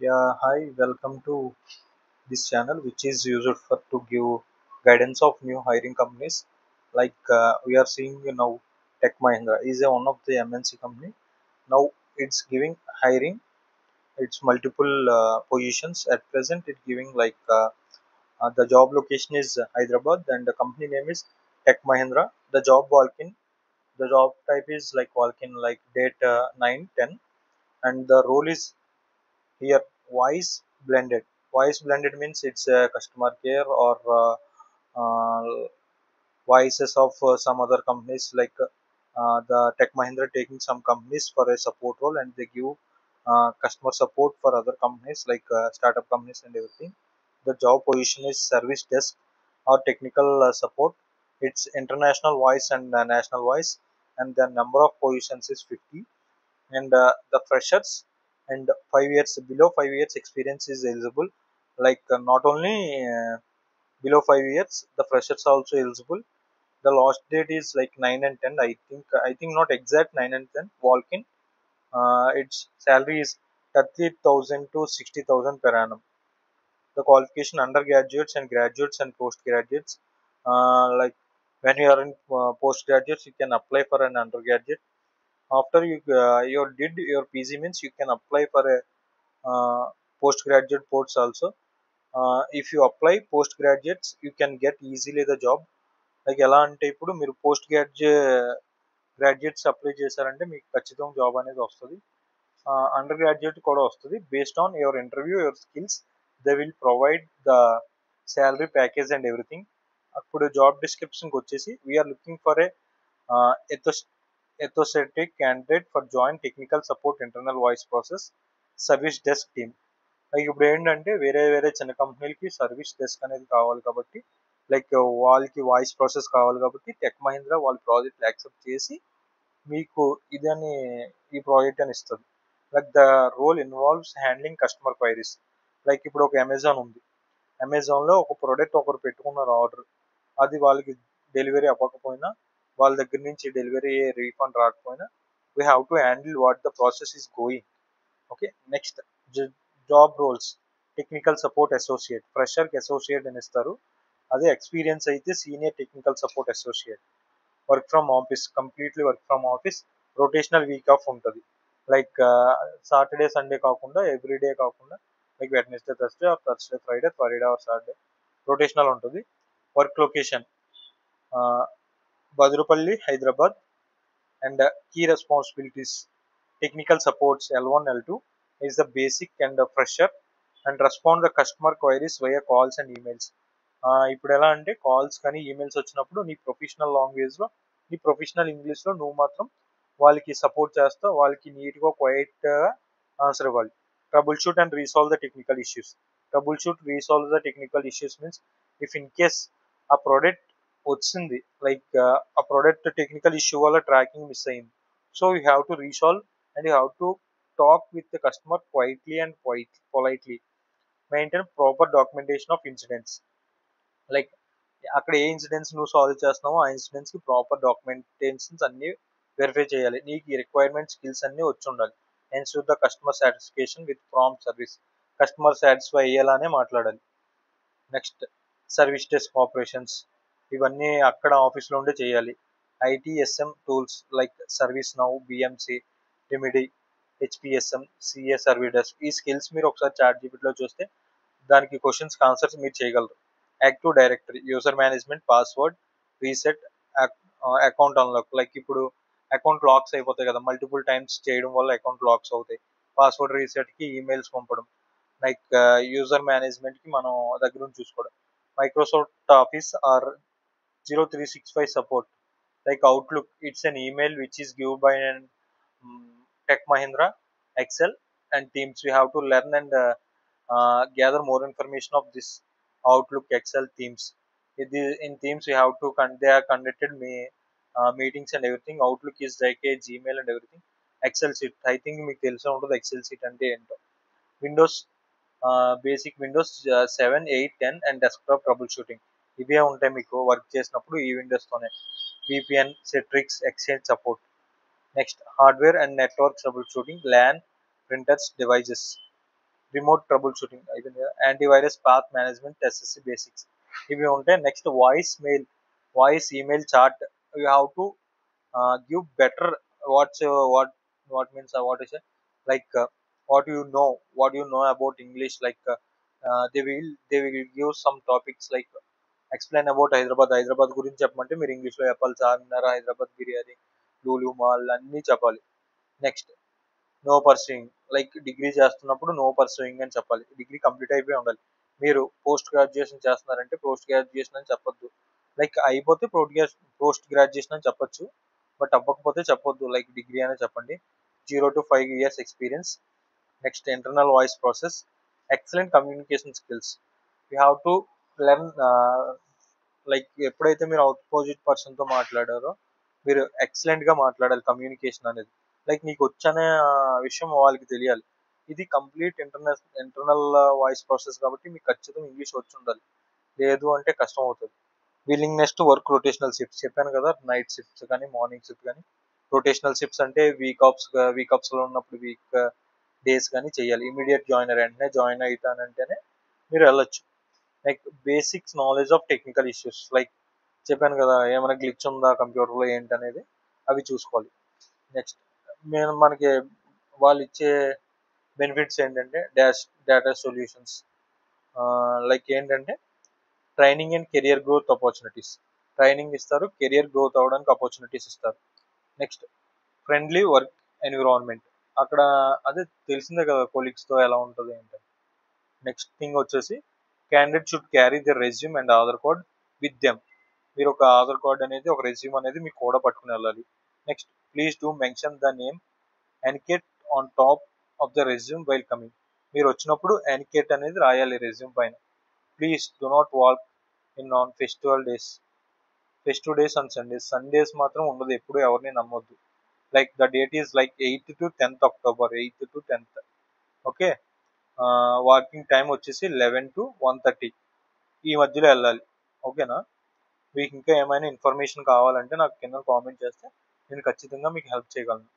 Yeah, hi, welcome to this channel, which is used for to give guidance of new hiring companies. We are seeing now, Tech Mahindra is one of the MNC company. Now it's giving hiring. It's multiple positions at present. It's giving the job location is Hyderabad and the company name is Tech Mahindra. The job Walkin. The job type is like Walkin, like date 9/10, and the role is here voice blended means it's customer care or uh, voices of some other companies the Tech Mahindra taking some companies for a support role, and they give customer support for other companies startup companies and everything. The job position is service desk or technical support. It's international voice and national voice, and the number of positions is 50, and the freshers and 5 years below 5 years experience is eligible. Not only below 5 years, the freshers are also eligible. The last date is like 9 and 10. I think not exact 9 and 10 walk-in. Its salary is 30,000 to 60,000 per annum. The qualification undergraduates and graduates and postgraduates, like when you are in postgraduates, you can apply for an undergraduate. After you did your PG means you can apply for a postgraduate posts also. If you apply postgraduates, you can get easily the job. Like ఎలా అంటే ఇప్పుడు మీరు graduates apply చేశారంటే మీకు ఖచ్చితంగా job అనేది వస్తుంది. Under graduate కూడా వస్తుంది. Based on your interview, your skills, they will provide the salary package and everything. అప్పుడు జాబ్ డిస్క్రిప్షన్కి వచ్చేసి we're looking for a ethocetic candidate for join technical support internal voice process service desk team. Like ఇప్పుడు ఏంటంటే వేరే వేరే చిన్న కంపెనీలకి service desk అనేది కావాలి కాబట్టి, వాళ్ళకి వాయిస్ ప్రాసెస్ కావాలి కాబట్టి టెక్ మహీంద్రా వాళ్ళ ప్రాజెక్ట్ యాక్సెప్ట్ చేసి మీకు ఇదని ఈ ప్రాజెక్ట్ అని ఇస్తుంది. Like the role involves handling customer queries. Like ఇప్పుడు ఒక అమెజాన్ ఉంది. అమెజాన్లో ఒక ప్రోడక్ట్ ఒకరు పెట్టుకున్నారు ఆర్డర్, అది వాళ్ళకి డెలివరీ అవ్వకపోయినా, వాళ్ళ దగ్గర నుంచి డెలివరీ రీఫండ్ రాకపోయినా, we have to handle what the process is going. Okay, next job roles. Technical support associate, ఫ్రెషర్కి అసోసియేట్ అని ఇస్తారు. అదే ఎక్స్పీరియన్స్ అయితే senior technical support associate. Work from office, completely work from office. Rotational week off ఉంటుంది. Like Saturday Sunday కాకుండా, everyday కాకుండా, like Wednesday Thursday or Thursday Friday, Friday or Saturday rotational ఉంటుంది. Work location Badurupalli, Hyderabad. And key responsibilities: technical supports L1 L2 is the basic and fresher, and respond the customer queries via calls and emails. ఇప్పుడు ఎలా అంటే calls కానీ emails వచ్చినప్పుడు నీ professional లాంగ్వేజ్లో, నీ professional ఇంగ్లీష్లో నువ్వు మాత్రం వాళ్ళకి సపోర్ట్ చేస్తావు. వాళ్ళకి నీట్గా క్వైట్గా ఆన్సర్ ఇవ్వాలి. Trouble shoot and resolve the technical issues. Trouble shoot resolve the technical issues means if in case ఆ ప్రోడక్ట్ వచ్చింది, ఆ ప్రోడక్ట్ టెక్నికల్ ఇష్యూ వల్ల ట్రాకింగ్ మిస్ అయింది, so you have to resolve and you have to talk with the customer quietly and politely. Maintain proper documentation of incidents. Like అక్కడ ఏ incidents నువ్వు solve చేస్తున్నావో ఆ ఇన్సిడెంట్స్కి proper documentations అన్ని verify చేయాలి. నీకు ఈ రిక్వైర్మెంట్ స్కిల్స్ అన్ని వచ్చి ఉండాలి. Ensure the customer satisfaction with prompt service. Customer satisfy అయ్యేలానే మాట్లాడాలి. నెక్స్ట్ సర్వీస్ డెస్క్ ఆపరేషన్స్, ఇవన్నీ అక్కడ ఆఫీస్లో ఉండే చేయాలి. ITSM tools like service now, BMC, remedy, HPSM, CA service desk. ఈ స్కిల్స్ మీరు ఒకసారి చాట్ జీపీటీలో చూస్తే దానికి క్వశ్చన్స్కి ఆన్సర్స్ మీరు చేయగలరు. Active directory, user management, password reset, account unlock. Like ఇప్పుడు అకౌంట్ లాక్స్ అయిపోతాయి కదా, మల్టిపుల్ టైమ్స్ చేయడం వల్ల అకౌంట్ లాక్స్ అవుతాయి. పాస్వర్డ్ రీసెట్కి ఈమెయిల్స్ పంపడం. యూజర్ మేనేజ్మెంట్కి మనం దగ్గర నుంచి చూసుకోవడం. Microsoft office or 0365 support, like Outlook, it's an email which is given by an Tech Mahindra. Excel and Teams, we have to learn and gather more information of this Outlook, Excel, Teams. In Teams we have to they are conducted meetings and everything. Outlook is like a Gmail and everything. Excel sheet, I think మీకు తెలిసే ఉంటుంది XL sheet అంటే ఏంటో. Windows, basic windows 7, 8, 10 and desktop troubleshooting. ఇవే ఉంటాయి మీకు work చేసినప్పుడు ఈ విండోస్తోనే. VPN, Citrix, exchange support. Next hardware and network troubleshooting, LAN, printers, devices. Remote troubleshooting అయిపోయింది కదా, antivirus, patch management, SSC basics ఇవి ఉంటాయి. Next voice email chat. You have to give better what's what means what is it like what you know about English, like they will give some topics like explain about Hyderabad గురించి చెప్పమంటే మీరు ఇంగ్లీష్లో చెప్పాలి. Charminar, Hyderabad biryani, Lulu mall అన్నీ చెప్పాలి. Next no pursuing, like degree చేస్తున్నప్పుడు no pursuing అని చెప్పాలి. డిగ్రీ కంప్లీట్ అయిపోయి ఉండాలి. మీరు పోస్ట్ గ్రాడ్యుయేషన్ చేస్తున్నారంటే పోస్ట్ గ్రాడ్యుయేషన్ అని చెప్పొద్దు. లైక్ అయిపోతే పోస్ట్ గ్రాడ్యుయేషన్ అని చెప్పొచ్చు, బట్ అవ్వకపోతే చెప్పొద్దు, లైక్ డిగ్రీ అనే చెప్పండి. 0 to 5 years experience. Next internal voice process, excellent communication skills. You have to learn, like ఎప్పుడైతే మీరు ఆపోజిట్ పర్సన్తో మాట్లాడారో మీరు ఎక్సలెంట్గా మాట్లాడాలి. కమ్యూనికేషన్ అనేది లైక్ మీకు వచ్చనే విషయం వాళ్ళకి తెలియాలి. ఇది కంప్లీట్ ఇంటర్నల్ వాయిస్ ప్రాసెస్ కాబట్టి మీకు ఖచ్చితంగా ఇంగ్లీష్ వచ్చి ఉండాలి. లేదు అంటే కష్టం అవుతుంది. Willingness to work rotational shifts చెప్పాను కదా, నైట్ షిఫ్ట్స్ కానీ మార్నింగ్ షిఫ్ట్ కానీ. రొటేషనల్ షిఫ్ట్స్ అంటే వీక్ ఆఫ్స్లో ఉన్నప్పుడు వీక్ డేస్ కానీ చేయాలి. ఇమీడియట్ జాయినర్ వెంటనే జాయిన్ అవుతానంటేనే మీరు వెళ్ళొచ్చు. Like basics knowledge of technical issues, like చెప్పాను కదా ఏమైనా గ్లిచ్ ఉందా కంప్యూటర్లో ఏంటి అనేది అవి చూసుకోవాలి. నెక్స్ట్ మనకి వాళ్ళు ఇచ్చే బెనిఫిట్స్ ఏంటంటే డేటా సొల్యూషన్స్, లైక్ ఏంటంటే training and career growth opportunities. Training ఇస్తారు, కెరియర్ గ్రోత్ అవ్వడానికి ఆపర్చునిటీస్ ఇస్తారు. నెక్స్ట్ ఫ్రెండ్లీ వర్క్ ఎన్విరాన్మెంట్, అక్కడ అదే తెలిసిందే కదా కొలీగ్స్తో ఎలా ఉంటుంది ఏంటి. నెక్స్ట్ థింగ్ వచ్చేసి candidate should carry the resume and Aadhaar card with them. మీరు ఒక ఆధార్ కార్డ్ అనేది ఒక రెజ్యూమ్ అనేది మీకు కూడా పట్టుకుని వెళ్ళాలి. Next please do mention the name NCAT on top of the resume while coming. మీరు వచ్చినప్పుడు ఎన్కేట్ అనేది రాయాలి రెజ్యూమ్ పైన. Please do not walk in on festive days and Sundays మాత్రం ఉండదు, ఎప్పుడు ఎవరిని నమ్మొద్దు. Like the date is like 8th to 10th October, 8th to 10th. Okay, walking time వచ్చేసి 11 to 1:30 ఈ మధ్యలో వెళ్ళాలి. ఓకేనా? మీకు ఇంకా ఏమైనా ఇన్ఫర్మేషన్ కావాలంటే నాకు కింద కామెంట్ చేస్తే నేను ఖచ్చితంగా మీకు హెల్ప్ చేయగలను.